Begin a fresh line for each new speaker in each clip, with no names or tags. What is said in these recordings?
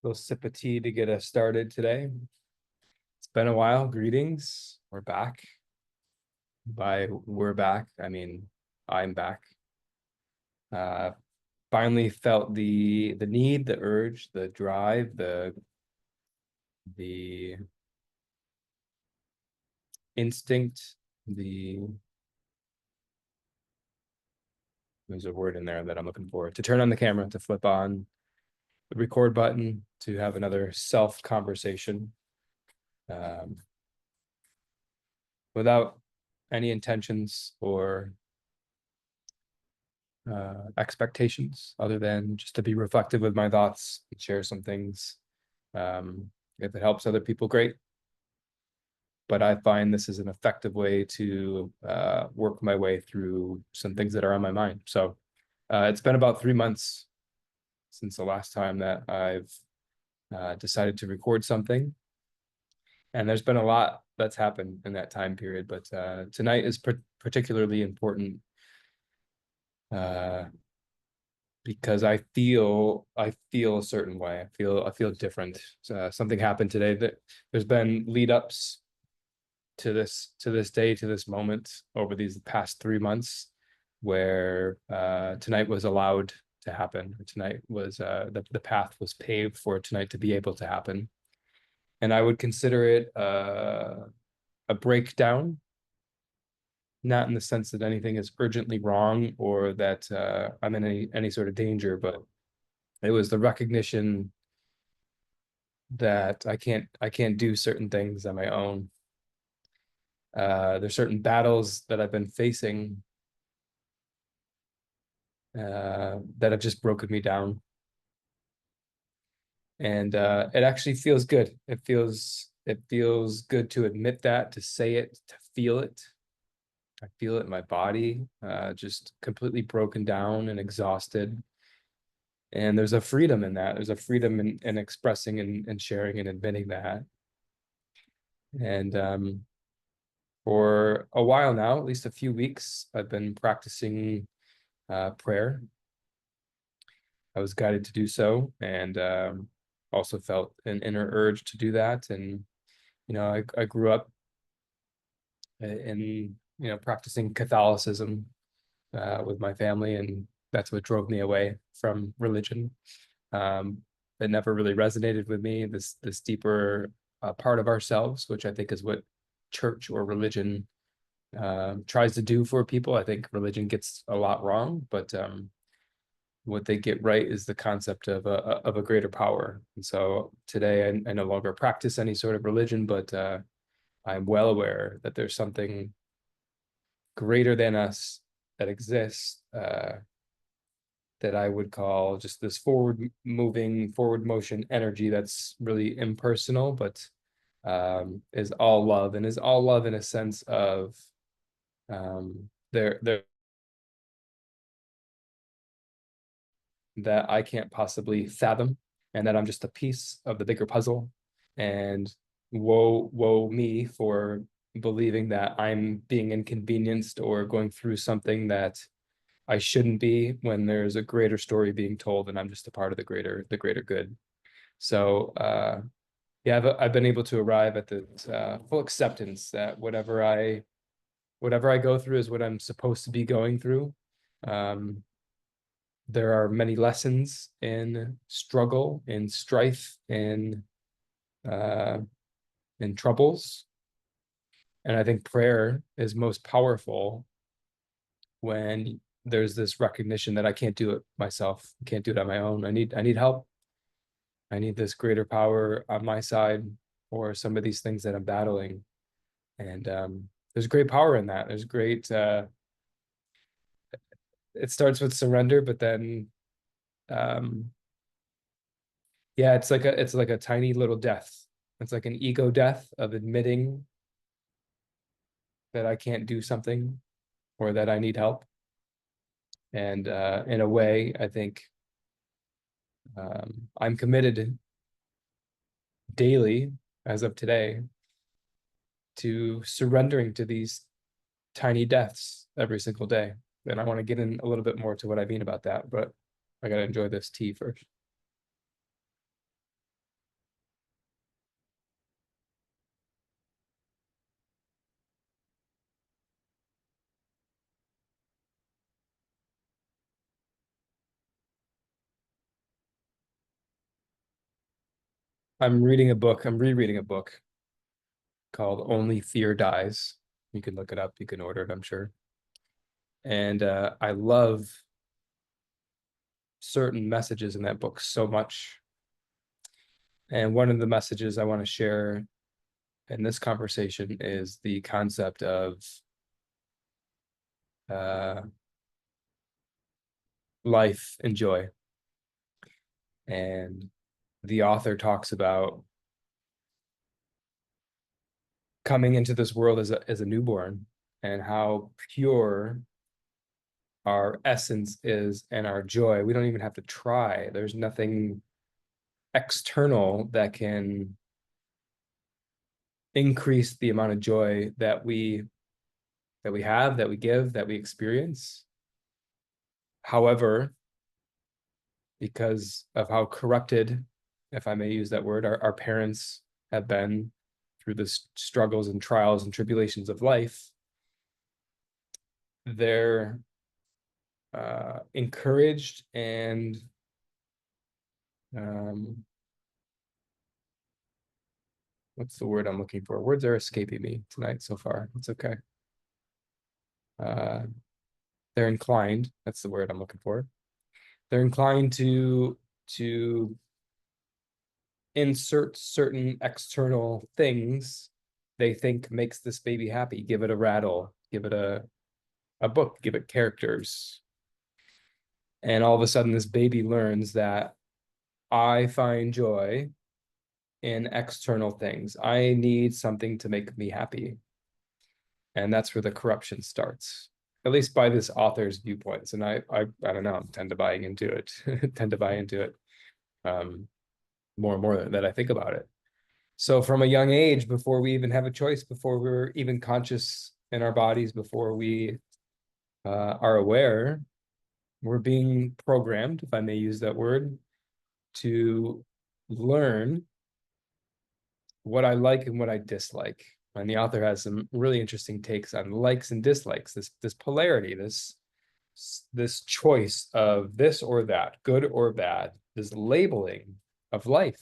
Little sip of tea to get us started today. It's been a while. Greetings. We're back. By we're back, I mean I'm back. Uh, Finally felt the need, the urge, the drive, the instinct, there's a word in there that I'm looking for, to turn on the camera, to flip on the record button, to have another self conversation. Without any intentions or expectations other than just to be reflective with my thoughts and share some things. If it helps other people, great. But I find this is an effective way to work my way through some things that are on my mind. So it's been about 3 months since the last time that I've decided to record something. And there's been a lot that's happened in that time period, but tonight is particularly important because I feel a certain way. I feel different. Something happened today that there's been lead ups to this day, to this moment over these past 3 months, where tonight was allowed to happen. Tonight was the path was paved for tonight to be able to happen, and I would consider it a breakdown. Not in the sense that anything is urgently wrong or that I'm in any sort of danger, but it was the recognition that I can't do certain things on my own. There's certain battles that I've been facing that have just broken me down, and it actually feels good. It feels good to admit that, to say it, to feel it. I feel it in my body, just completely broken down and exhausted. And there's a freedom in that. There's a freedom in expressing and sharing and admitting that. And for a while now, at least a few weeks, I've been practicing prayer. I was guided to do so, and also felt an inner urge to do that. And I grew up in practicing Catholicism with my family, and that's what drove me away from religion. It never really resonated with me, this deeper part of ourselves, which I think is what church or religion tries to do for people. I think religion gets a lot wrong, but what they get right is the concept of a greater power. And so today I no longer practice any sort of religion, but I'm well aware that there's something greater than us that exists, that I would call just this forward motion energy that's really impersonal, but is all love, and is all love in a sense of there that I can't possibly fathom, and that I'm just a piece of the bigger puzzle. And woe me for believing that I'm being inconvenienced or going through something that I shouldn't be, when there's a greater story being told and I'm just a part of the greater good. So yeah, I've been able to arrive at the full acceptance that whatever I go through is what I'm supposed to be going through. There are many lessons in struggle, in strife, in troubles. And I think prayer is most powerful when there's this recognition that I can't do it myself, can't do it on my own. I need help. I need this greater power on my side for some of these things that I'm battling. And there's great power in that. There's great it starts with surrender, but then yeah, it's like a tiny little death. It's like an ego death of admitting that I can't do something or that I need help. And in a way, I think I'm committed daily, as of today, to surrendering to these tiny deaths every single day. And I want to get in a little bit more to what I mean about that, but I got to enjoy this tea first. I'm reading a book. I'm rereading a book called Only Fear Dies. You can look it up. You can order it, I'm sure. And I love certain messages in that book so much. And one of the messages I want to share in this conversation is the concept of uh, life and joy. And the author talks about coming into this world as a newborn and how pure our essence is and our joy. We don't even have to try. There's nothing external that can increase the amount of joy that we give, that we experience. However, because of how corrupted, if I may use that word, our parents have been through the struggles and trials and tribulations of life, they're encouraged and what's the word I'm looking for? Words are escaping me tonight so far. It's okay. They're inclined, that's the word I'm looking for. They're inclined to insert certain external things they think makes this baby happy. Give it a rattle, give it a book, give it characters. And all of a sudden this baby learns that I find joy in external things. I need something to make me happy. And that's where the corruption starts, at least by this author's viewpoints. And I don't know, I'm tend to buying into it, tend to buy into it more and more that I think about it. So from a young age, before we even have a choice, before we're even conscious in our bodies, before we are aware, we're being programmed, if I may use that word, to learn what I like and what I dislike. And the author has some really interesting takes on likes and dislikes, this polarity, this choice of this or that, good or bad, this labeling of life.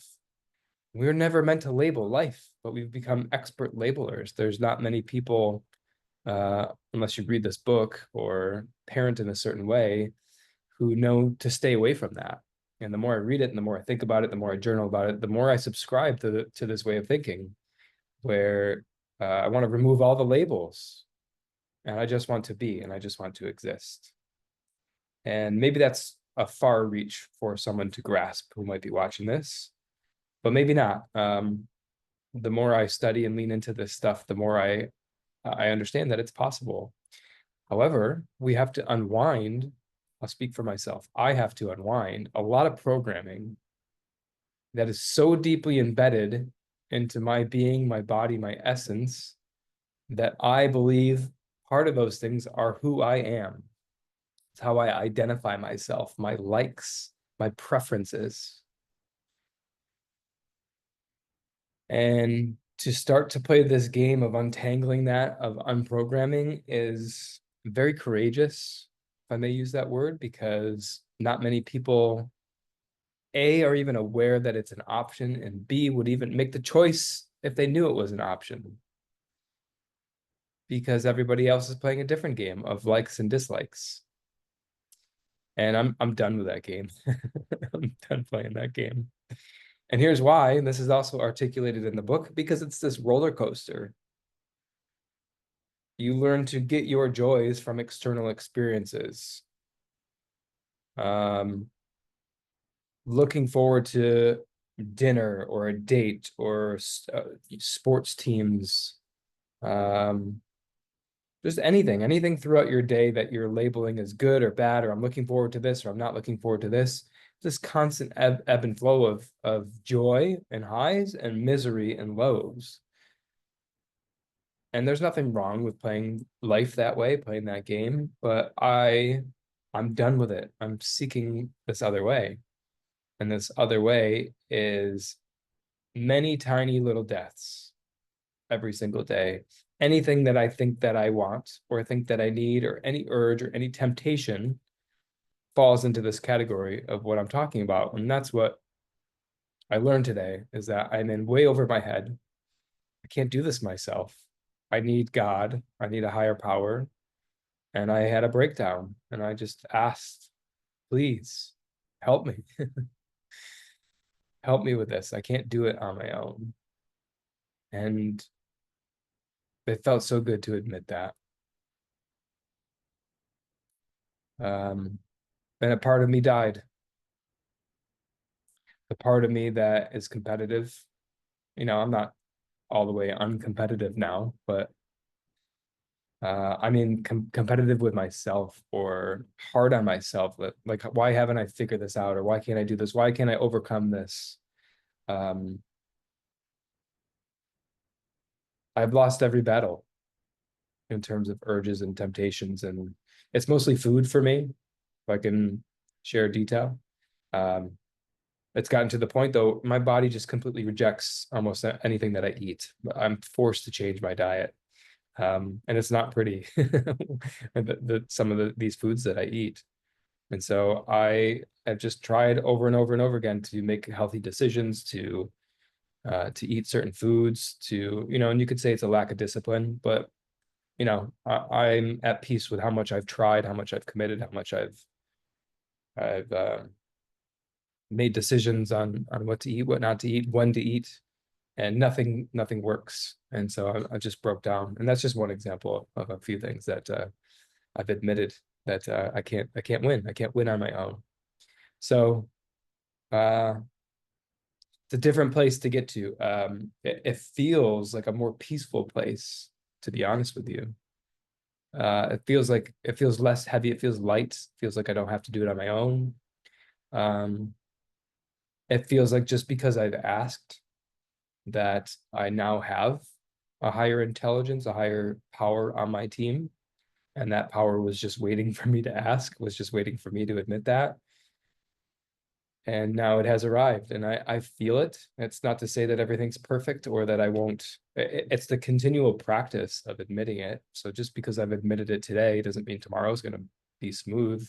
We're never meant to label life, but we've become expert labelers. There's not many people, unless you read this book or parent in a certain way, who know to stay away from that. And the more I read it and the more I think about it, the more I journal about it, the more I subscribe to this way of thinking, where I want to remove all the labels and I just want to be and I just want to exist. And maybe that's a far reach for someone to grasp who might be watching this, but maybe not. The more I study and lean into this stuff, the more I understand that it's possible. However, we have to unwind. I'll speak for myself. I have to unwind a lot of programming that is so deeply embedded into my being, my body, my essence, that I believe part of those things are who I am. It's how I identify myself, my likes, my preferences. And to start to play this game of untangling that, of unprogramming, is very courageous, if I may use that word, because not many people, A, are even aware that it's an option, and B, would even make the choice if they knew it was an option. Because everybody else is playing a different game of likes and dislikes. And I'm done with that game. I'm done playing that game. And here's why, and this is also articulated in the book, because it's this roller coaster. You learn to get your joys from external experiences. Looking forward to dinner or a date or sports teams. Just anything throughout your day that you're labeling as good or bad, or I'm looking forward to this, or I'm not looking forward to this. This constant ebb and flow of joy and highs and misery and lows. And there's nothing wrong with playing life that way, playing that game, but I'm done with it. I'm seeking this other way. And this other way is many tiny little deaths every single day. Anything that I think that I want or think that I need, or any urge or any temptation, falls into this category of what I'm talking about. And that's what I learned today is that I'm in way over my head. I can't do this myself. I need God. I need a higher power. And I had a breakdown and I just asked, please help me. Help me with this. I can't do it on my own. And it felt so good to admit that. And a part of me died. The part of me that is competitive. I'm not all the way uncompetitive now, but I mean, competitive with myself or hard on myself. Like, why haven't I figured this out? Or why can't I do this? Why can't I overcome this? Um, I've lost every battle in terms of urges and temptations, and it's mostly food for me. If I can share detail. Um, it's gotten to the point though, my body just completely rejects almost anything that I eat. I'm forced to change my diet. And it's not pretty. Some of these foods that I eat. And so I have just tried over and over and over again to make healthy decisions, to eat certain foods, and you could say it's a lack of discipline, but I'm at peace with how much I've tried, how much I've committed, how much I've made decisions on what to eat, what not to eat, when to eat, and nothing works. And so I just broke down, and that's just one example of a few things that I've admitted that I can't win on my own. So uh, it's a different place to get to. It feels like a more peaceful place, to be honest with you. It feels less heavy. It feels light. It feels like I don't have to do it on my own. Um, it feels like just because I've asked that I now have a higher intelligence, a higher power on my team. And that power was just waiting for me to ask, was just waiting for me to admit that. And now it has arrived and I feel it. It's not to say that everything's perfect or that I won't. It's the continual practice of admitting it. So just because I've admitted it today doesn't mean tomorrow's going to be smooth.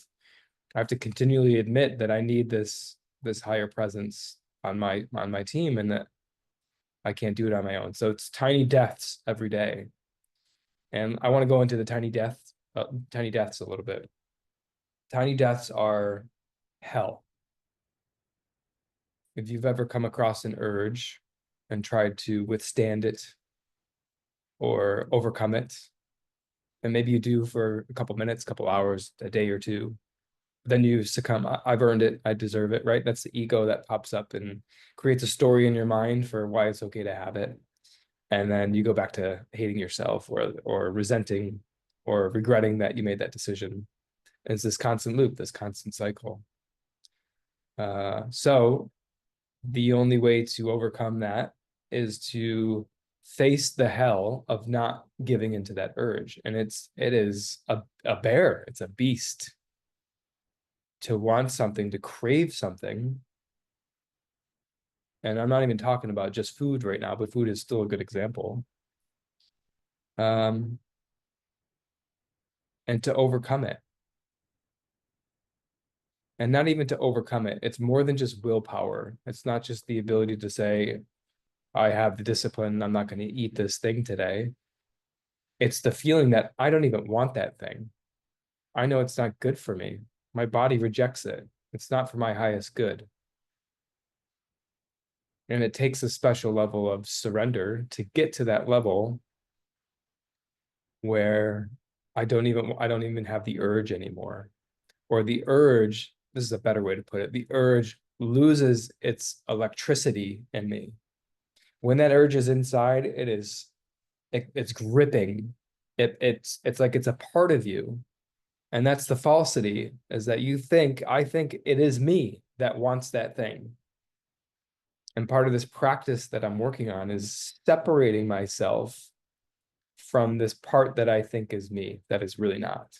I have to continually admit that I need this higher presence on my team, and that I can't do it on my own. So it's tiny deaths every day. And I want to go into the tiny deaths a little bit. Tiny deaths are hell. If you've ever come across an urge and tried to withstand it or overcome it, and maybe you do for a couple minutes, couple hours, a day or two, then you succumb. I've earned it. I deserve it, right? That's the ego that pops up and creates a story in your mind for why it's okay to have it. And then you go back to hating yourself or resenting or regretting that you made that decision. And it's this constant loop, this constant cycle. So the only way to overcome that is to face the hell of not giving into that urge. And it is a bear, it's a beast to want something, to crave something. And I'm not even talking about just food right now, but food is still a good example. And to overcome it. And not even to overcome it. It's more than just willpower. It's not just the ability to say, I have the discipline, I'm not going to eat this thing today. It's the feeling that I don't even want that thing. I know it's not good for me. My body rejects it. It's not for my highest good. And it takes a special level of surrender to get to that level where I don't even have the urge anymore. Or the urge, this is a better way to put it, the urge loses its electricity in me. When that urge is inside, it's gripping. It's like it's a part of you. And that's the falsity, is that I think it is me that wants that thing. And part of this practice that I'm working on is separating myself from this part that I think is me, that is really not.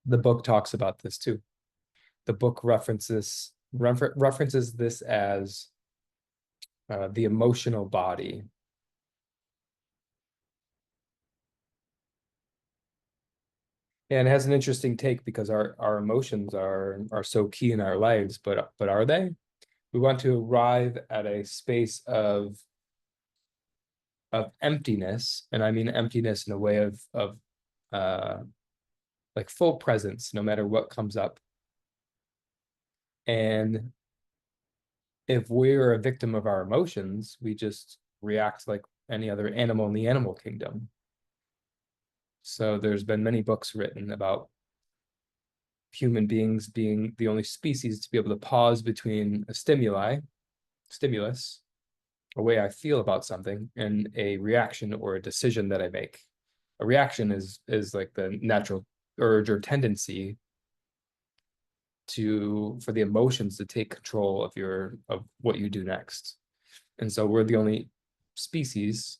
The book talks about this too. The book references this as the emotional body. And it has an interesting take because our emotions are so key in our lives, but are they? We want to arrive at a space of emptiness, and I mean emptiness in a way of uh like full presence, no matter what comes up. And if we're a victim of our emotions, we just react like any other animal in the animal kingdom. So there's been many books written about human beings being the only species to be able to pause between a stimulus, a way I feel about something, and a reaction or a decision that I make. A reaction is like the natural urge or tendency for the emotions to take control of what you do next. And so we're the only species,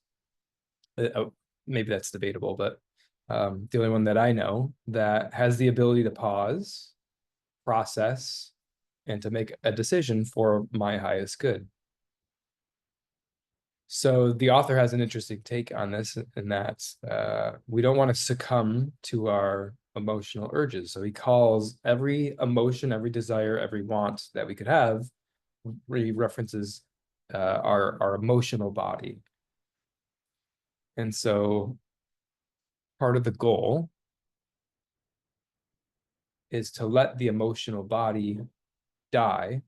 uh, maybe that's debatable, but the only one that I know that has the ability to pause, process, and to make a decision for my highest good. So the author has an interesting take on this, and that's we don't want to succumb to our emotional urges. So he calls every emotion, every desire, every want that we could have, he references our emotional body. And so part of the goal is to let the emotional body die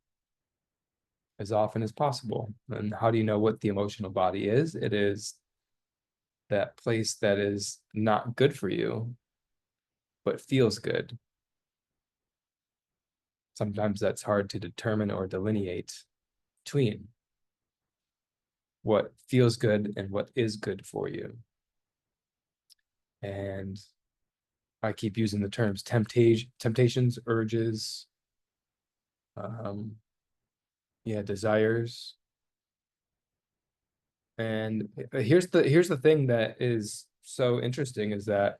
as often as possible. And how do you know what the emotional body is? It is that place that is not good for you, but feels good. Sometimes that's hard to determine or delineate between what feels good and what is good for you. And I keep using the terms temptations, urges, um, yeah, desires. And here's the thing that is so interesting is that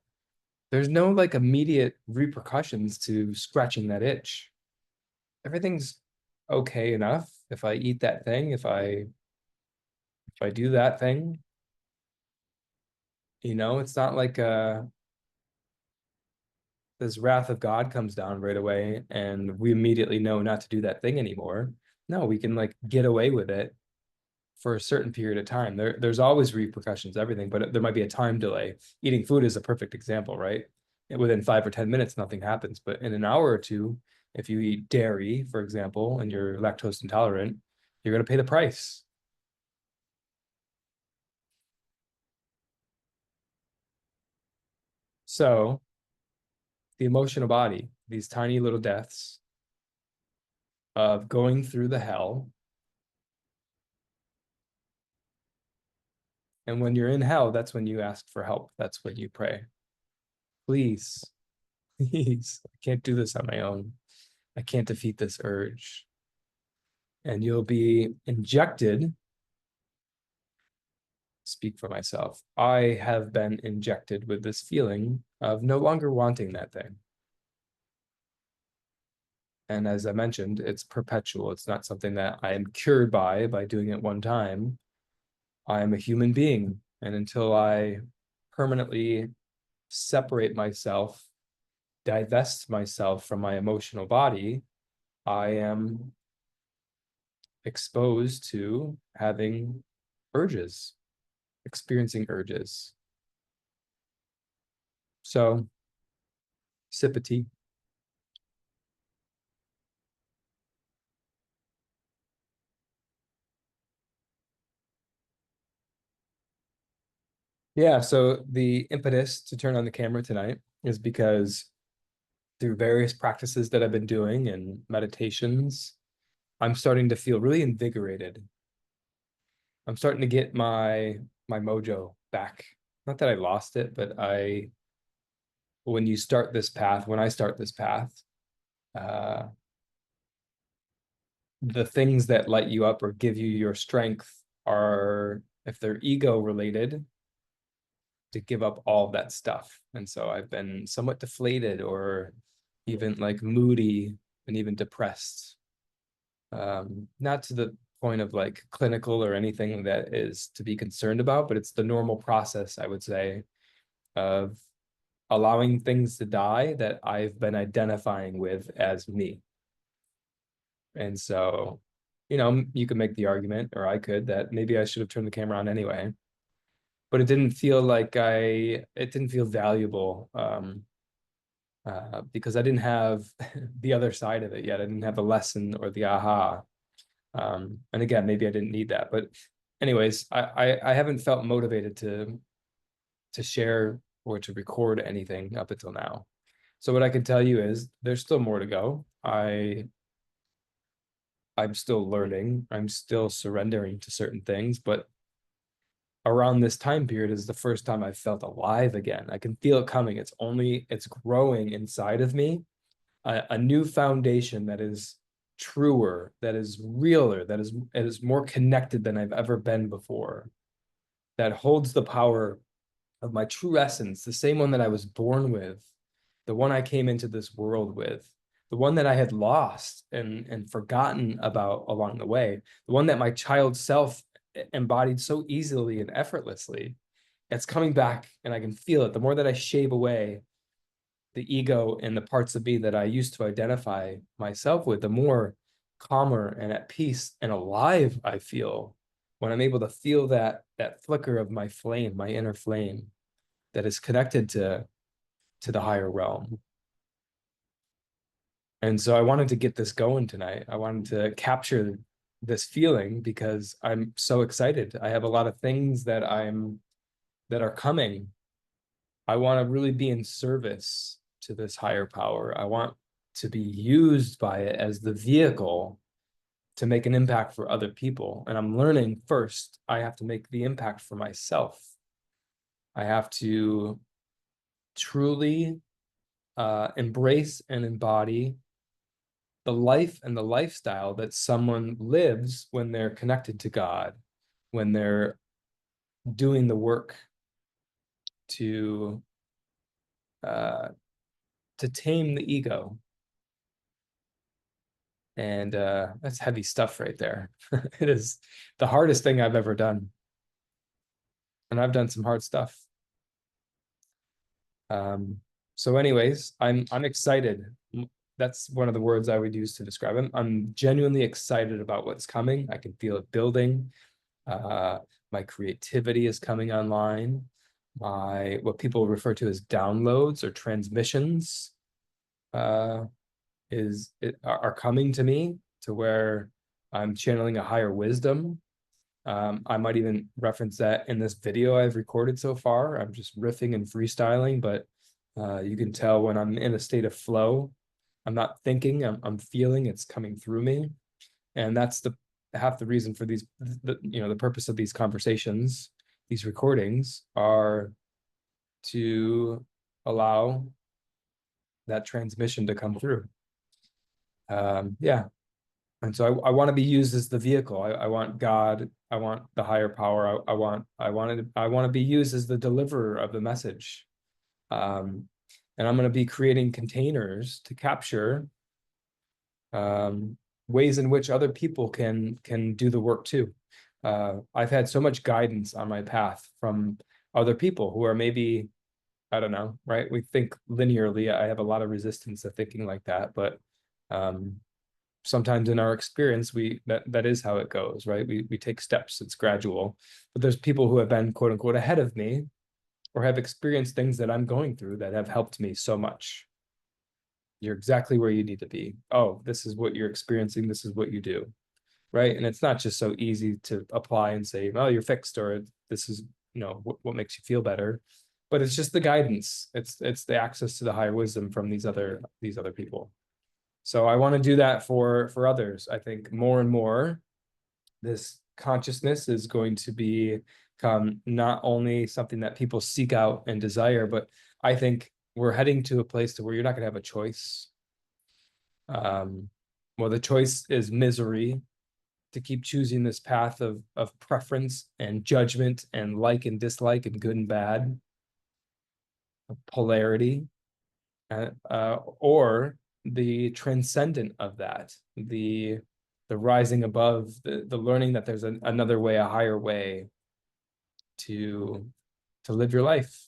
there's no like immediate repercussions to scratching that itch. Everything's okay enough if I eat that thing, if I do that thing, it's not like this wrath of God comes down right away and we immediately know not to do that thing anymore. No, we can like get away with it for a certain period of time. There's always repercussions, everything, but there might be a time delay. Eating food is a perfect example, right? Within 5 or 10 minutes, nothing happens. But in an hour or two, if you eat dairy, for example, and you're lactose intolerant, you're going to pay the price. So the emotional body, these tiny little deaths of going through the hell. And when you're in hell, that's when you ask for help. That's when you pray. Please, please, I can't do this on my own. I can't defeat this urge. And you'll be injected. Speak for myself. I have been injected with this feeling of no longer wanting that thing. And as I mentioned, it's perpetual. It's not something that I am cured by doing it one time. I am a human being. And until I permanently separate myself, divest myself from my emotional body, I am exposed to having urges, experiencing urges. So, sip of tea. Yeah, so the impetus to turn on the camera tonight is because through various practices that I've been doing and meditations, I'm starting to feel really invigorated. I'm starting to get my mojo back. Not that I lost it, but when I start this path, uh, the things that light you up or give you your strength are, if they're ego related, to give up all that stuff. And so I've been somewhat deflated or even like moody and even depressed. Not to the point of like clinical or anything that is to be concerned about, but it's the normal process, I would say, of allowing things to die that I've been identifying with as me. And so, you could make the argument, or I could, that maybe I should have turned the camera on anyway. But it didn't feel it didn't feel valuable, because I didn't have the other side of it yet. I didn't have the lesson or the aha. And again, maybe I didn't need that. But anyways, I haven't felt motivated to share or to record anything up until now. So what I can tell you is there's still more to go. I'm still learning. I'm still surrendering to certain things, but around this time period is the first time I felt alive again. I can feel it coming. It's growing inside of me. A new foundation that is truer, that is realer, that is more connected than I've ever been before, that holds the power of my true essence, the same one that I was born with, the one I came into this world with, the one that I had lost and forgotten about along the way, the one that my child self embodied so easily and effortlessly. It's coming back, and I can feel it. The more that I shave away the ego and the parts of me that I used to identify myself with, the more calmer and at peace and alive I feel when I'm able to feel that flicker of my flame, my inner flame, that is connected to the higher realm. And so I wanted to get this going tonight. I wanted to capture this feeling because I'm so excited. I have a lot of things that are coming. I want to really be in service to this higher power. I want to be used by it as the vehicle to make an impact for other people. And I'm learning first, I have to make the impact for myself. I have to truly embrace and embody the life and the lifestyle that someone lives when they're connected to God, when they're doing the work to tame the ego. And that's heavy stuff right there. It is the hardest thing I've ever done. And I've done some hard stuff. So anyways, I'm excited. That's one of the words I would use to describe him. I'm genuinely excited about what's coming. I can feel it building. My creativity is coming online. What people refer to as downloads or transmissions are coming to me, to where I'm channeling a higher wisdom. I might even reference that in this video I've recorded so far. I'm just riffing and freestyling, but you can tell when I'm in a state of flow. I'm not thinking, I'm feeling, it's coming through me. And that's half the reason for the purpose of these conversations, these recordings, are to allow that transmission to come through. Yeah. And so I want to be used as the vehicle. I want God. I want the higher power. I want to be used as the deliverer of the message. And I'm going to be creating containers to capture ways in which other people can do the work too. I've had so much guidance on my path from other people who are maybe, I don't know, right? We think linearly. I have a lot of resistance to thinking like that, but sometimes in our experience, that is how it goes, right? We take steps, it's gradual. But there's people who have been, quote unquote, ahead of me, or have experienced things that I'm going through that have helped me so much. You're exactly where you need to be. Oh, this is what you're experiencing. This is what you do, right? And it's not just so easy to apply and say, oh, you're fixed, or this is, what makes you feel better. But it's just the guidance. It's the access to the higher wisdom from these other people. So I want to do that for others. I think more and more, this consciousness is going to become not only something that people seek out and desire, but I think we're heading to a place to where you're not going to have a choice. Well, the choice is misery, to keep choosing this path of preference and judgment and like and dislike and good and bad, polarity, or the transcendent of that, the rising above, the learning that there's another way, a higher way to live your life,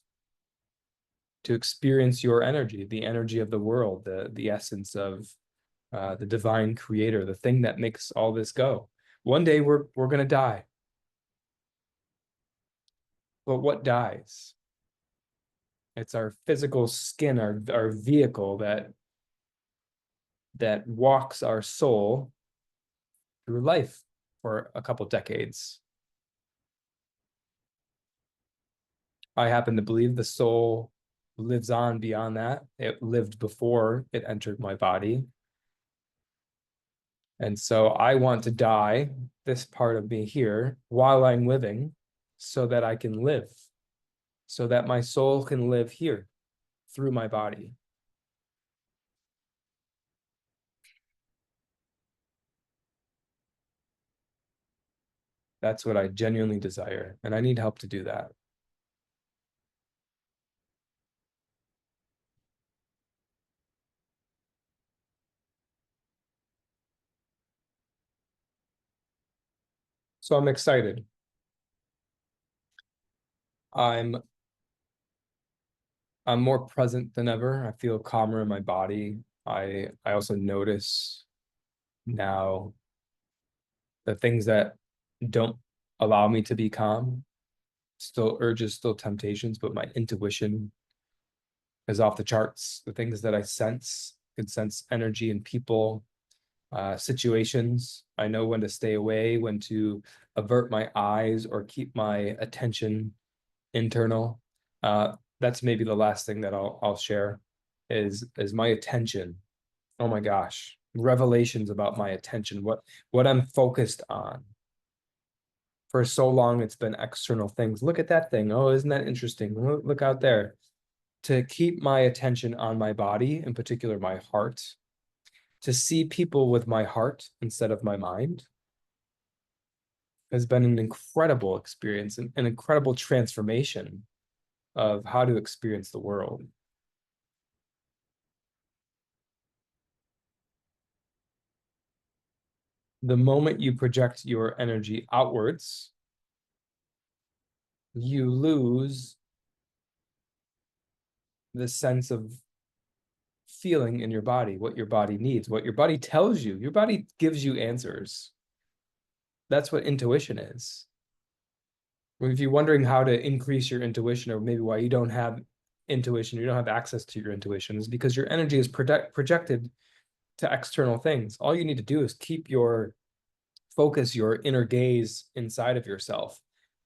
to experience your energy, the energy of the world, the essence of the divine creator, the thing that makes all this go. One day we're gonna die. But what dies? It's our physical skin, our vehicle that walks our soul through life for a couple decades. I happen to believe the soul lives on beyond that. It lived before it entered my body. And so I want to die, this part of me here, while I'm living, so that I can live, so that my soul can live here through my body. That's what I genuinely desire, and I need help to do that. So I'm excited. I'm more present than ever. I feel calmer in my body. I also notice now the things that don't allow me to be calm, still urges, still temptations, but my intuition is off the charts. The things that I sense, can sense energy in people, situations. I know when to stay away, when to avert my eyes or keep my attention internal. That's maybe the last thing that I'll share is my attention. Oh my gosh, revelations about my attention, what I'm focused on. For so long, it's been external things. Look at that thing. Oh, isn't that interesting? Look out there. To keep my attention on my body, in particular my heart, to see people with my heart instead of my mind has been an incredible experience, an incredible transformation of how to experience the world. The moment you project your energy outwards, you lose the sense of feeling in your body, what your body needs, what your body tells you. Your body gives you answers. That's what intuition is. If you're wondering how to increase your intuition, or maybe why you don't have intuition, you don't have access to your intuition, is because your energy is projected to external things. All you need to do is keep your focus, your inner gaze inside of yourself.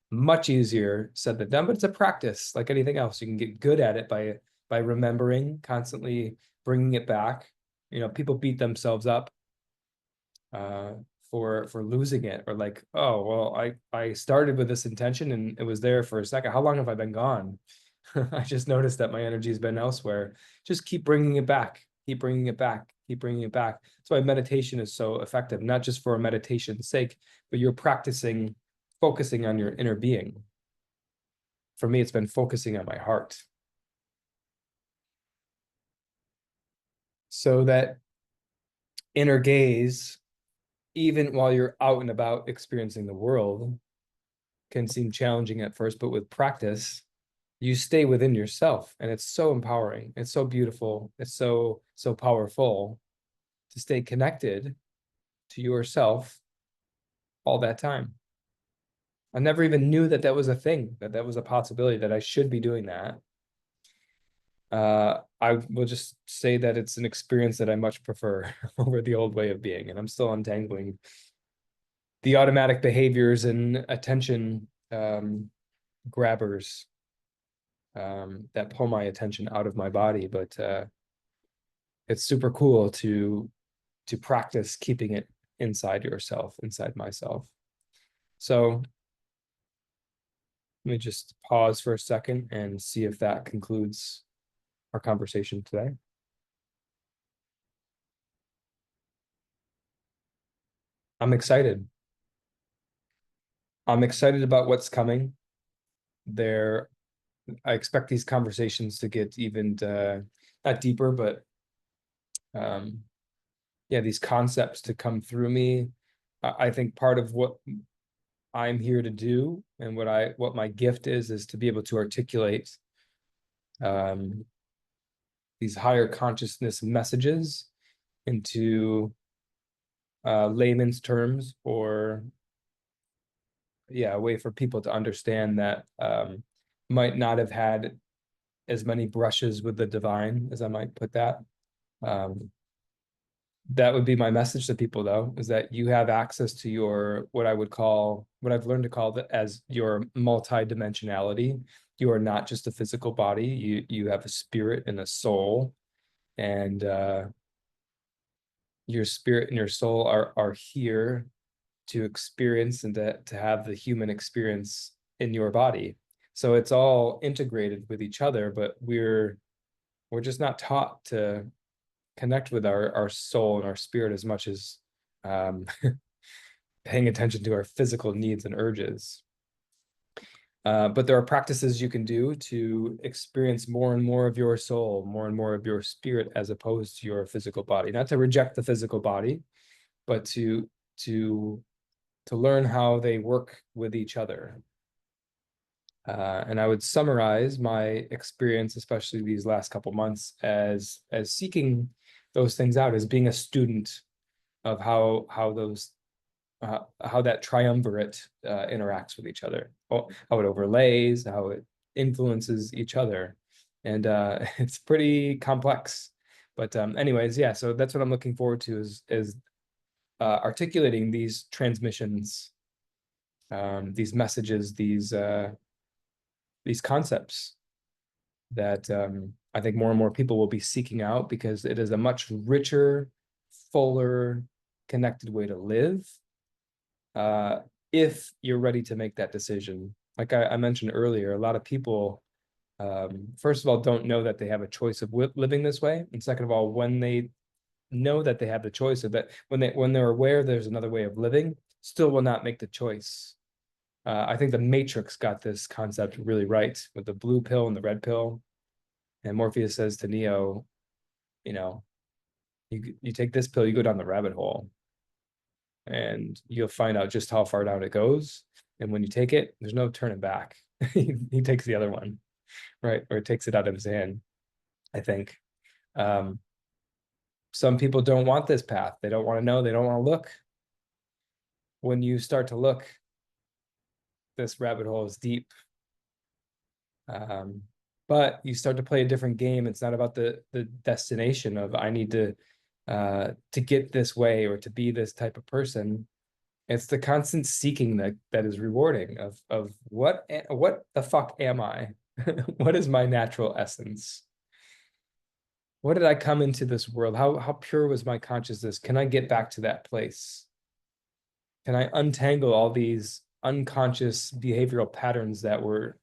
Much easier said than done, but it's a practice like anything else. You can get good at it by remembering, constantly bringing it back. You know, people beat themselves up for losing it, or like, oh well, I started with this intention and it was there for a second. How long have I been gone? I just noticed that my energy has been elsewhere. Just keep bringing it back, keep bringing it back, keep bringing it back. That's why meditation is so effective, not just for meditation's sake, but you're practicing focusing on your inner being. For me, it's been focusing on my heart. So that inner gaze, even while you're out and about experiencing the world, can seem challenging at first, but with practice, you stay within yourself, and it's so empowering. It's so beautiful. It's so powerful to stay connected to yourself all that time. I never even knew that that was a thing, that was a possibility, that I should be doing that. I will just say that it's an experience that I much prefer over the old way of being, and I'm still untangling the automatic behaviors and attention grabbers that pull my attention out of my body. But it's super cool to practice keeping it inside yourself, inside myself. So let me just pause for a second and see if that concludes our conversation today. I'm excited. I'm excited about what's coming. There, I expect these conversations to get even not deeper, but yeah, these concepts to come through me. I think part of what I'm here to do and what my gift is to be able to articulate these higher consciousness messages into layman's terms, or yeah, a way for people to understand that might not have had as many brushes with the divine, as I might put that. That would be my message to people, though, is that you have access to your, what I would call, what I've learned to call that as your multi-dimensionality. You are not just a physical body. You have a spirit and a soul, and your spirit and your soul are here to experience and to have the human experience in your body. So it's all integrated with each other, but we're just not taught to connect with our soul and our spirit as much as paying attention to our physical needs and urges. But there are practices you can do to experience more and more of your soul, more and more of your spirit, as opposed to your physical body. Not to reject the physical body, but to learn how they work with each other. And I would summarize my experience, especially these last couple months, as seeking those things out, as being a student of how that triumvirate interacts with each other, how it overlays, how it influences each other, and it's pretty complex. But anyways, yeah. So that's what I'm looking forward to, is articulating these transmissions, these messages, these concepts that I think more and more people will be seeking out, because it is a much richer, fuller, connected way to live, if you're ready to make that decision. Like I mentioned earlier, a lot of people, first of all, don't know that they have a choice of living this way, and second of all, when they know that they have the choice, of that, when they're aware there's another way of living, still will not make the choice. I think the Matrix got this concept really right with the blue pill and the red pill. And Morpheus says to Neo, you take this pill, you go down the rabbit hole, and you'll find out just how far down it goes. And when you take it, there's no turning back. He takes the other one, right? Or takes it out of his hand, I think. Some people don't want this path. They don't want to know. They don't want to look. When you start to look, this rabbit hole is deep. But you start to play a different game. It's not about the destination of I need to get this way or to be this type of person. It's the constant seeking that is rewarding, of what the fuck am I? What is my natural essence? What did I come into this world? How pure was my consciousness? Can I get back to that place? Can I untangle all these unconscious behavioral patterns that were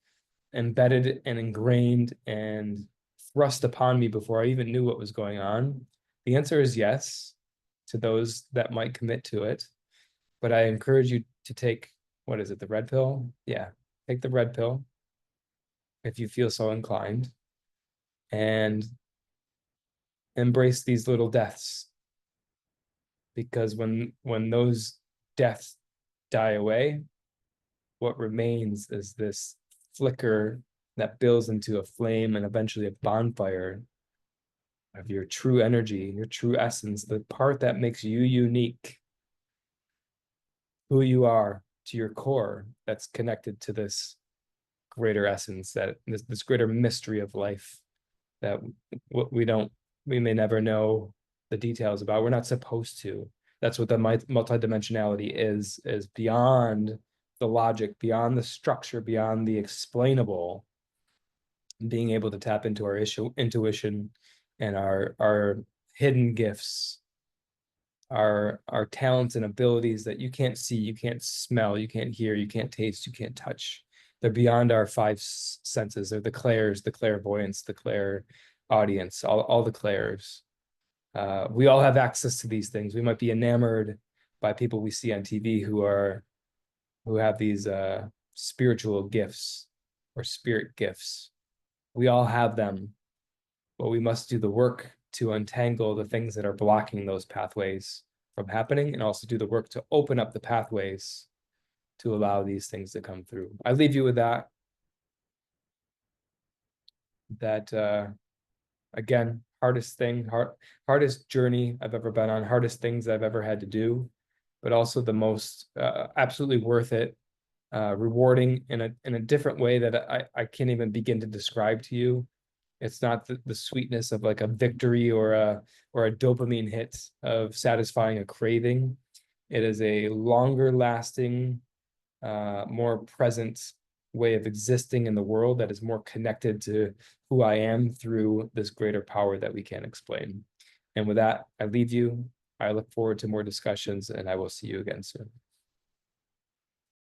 embedded and ingrained and thrust upon me before I even knew what was going on? The answer is yes, to those that might commit to it. But I encourage you to take, what is it, the red pill? Yeah, take the red pill if you feel so inclined, and embrace these little deaths. Because when those deaths die away, what remains is this flicker that builds into a flame and eventually a bonfire of your true energy, your true essence, the part that makes you unique, who you are to your core, that's connected to this greater essence, that this greater mystery of life that we may never know the details about. We're not supposed to. That's what the multidimensionality is beyond the logic, beyond the structure, beyond the explainable. Being able to tap into our intuition and our hidden gifts, our talents and abilities that you can't see, you can't smell, you can't hear, you can't taste, you can't touch. They're beyond our five senses. They're the clairs, the clairvoyance, the clairaudience, all the clairs. We all have access to these things. We might be enamored by people we see on TV who have these spiritual gifts or spirit gifts. We all have them, but we must do the work to untangle the things that are blocking those pathways from happening, and also do the work to open up the pathways to allow these things to come through. I leave you with that again, hardest journey I've ever been on, hardest things I've ever had to do, but also the most absolutely worth it, rewarding in a different way that I can't even begin to describe to you. It's not the sweetness of like a victory or a dopamine hit of satisfying a craving. It is a longer lasting, more present way of existing in the world that is more connected to who I am through this greater power that we can't explain. And with that, I leave you. I look forward to more discussions, and I will see you again soon.